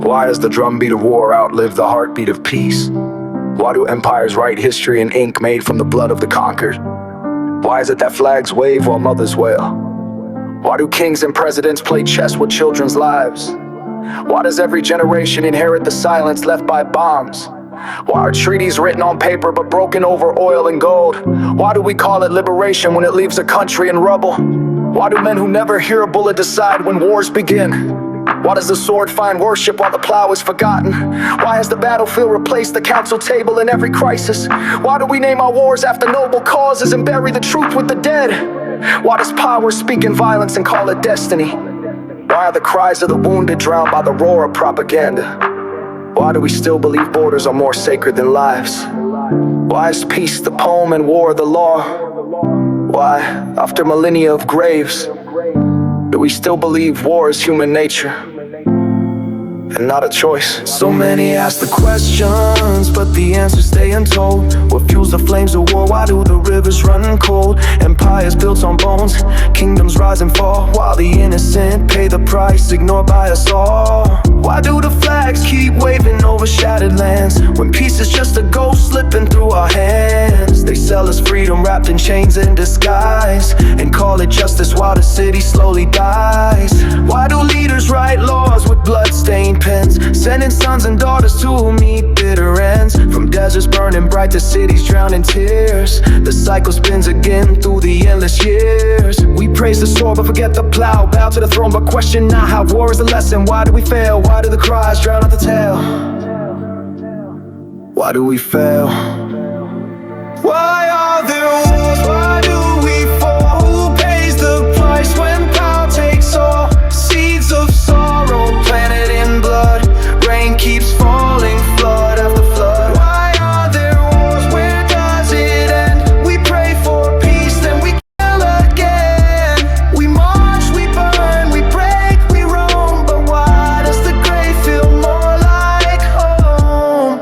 Why does the drumbeat of war outlive the heartbeat of peace? Why do empires write history in ink made from the blood of the conquered? Why is it that flags wave while mothers wail? Why do kings and presidents play chess with children's lives? Why does every generation inherit the silence left by bombs? Why are treaties written on paper but broken over oil and gold? Why do we call it liberation when it leaves a country in rubble? Why do men who never hear a bullet decide when wars begin? Why does the sword find worship while the plow is forgotten? Why has the battlefield replaced the council table in every crisis? Why do we name our wars after noble causes and bury the truth with the dead? Why does power speak in violence and call it destiny? Why are the cries of the wounded drowned by the roar of propaganda? Why do we still believe borders are more sacred than lives? Why is peace the poem and war the law? Why, after millennia of graves, do we still believe war is human nature and not a choice? So many ask the questions, but the answers stay untold. What fuels the flames of war? Why do the rivers run cold? Empires built on bones, kingdoms rise and fall, while the innocent pay the price, ignored by us all. Why do the flags keep waving over shattered lands, when peace is just a ghost slipping through our hands? They sell us freedom wrapped in chains and disguise, and call it justice while the city slowly dies. Why do leaders write laws with blood-stained pens, sending sons and daughters to meet bitter ends? From deserts burning bright to cities drowned in tears, the cycle spins again through the endless years. We praise the sword but forget the plow, bow to the throne but question not how war is the lesson. Why do we fail? Why do the cries drown out the tale? Why do we fail? Why are there wars? Why do we fall? Who pays the price when power takes all? Seeds of sorrow planted in blood, rain keeps falling, flood after flood. Why are there wars? Where does it end? We pray for peace, then we kill again. We march, we burn, we break, we roam, but why does the grave feel more like home?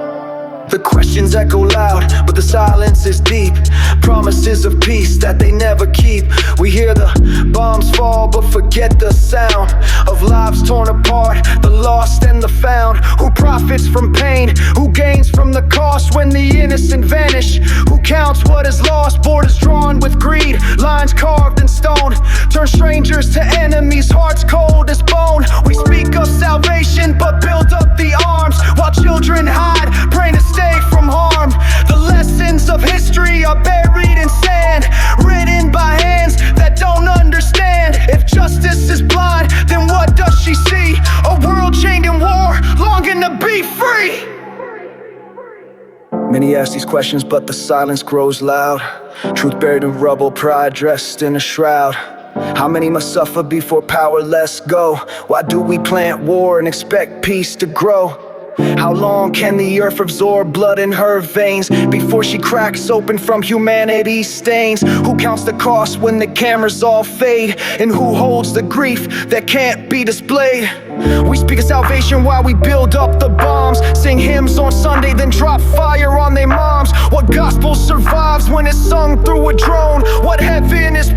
The questions echo loud, but the silence is deep. Promises of peace that they never keep. We hear the bombs fall but forget the sound of lives torn apart, the lost and the found. Who profits from pain? Who gains from the cost when the innocent vanish? Who counts what is lost? Borders drawn with greed, lines carved in stone, turn strangers to enemies, hearts cold as bone. We speak of salvation but build up the arms, while children hide, praying to stay from harm. The lessons of history are buried in sand, written by hands that don't understand. If justice is blind, then what does she see? A world chained in war, longing to be free. Many ask these questions, but the silence grows loud. Truth buried in rubble, pride dressed in a shroud. How many must suffer before power lets go? Why do we plant war and expect peace to grow? How long can the earth absorb blood in her veins before she cracks open from humanity's stains? Who counts the cost when the cameras all fade? And who holds the grief that can't be displayed? We speak of salvation while we build up the bombs, sing hymns on Sunday then drop fire on their moms. What gospel survives when it's sung through a drone? What heaven is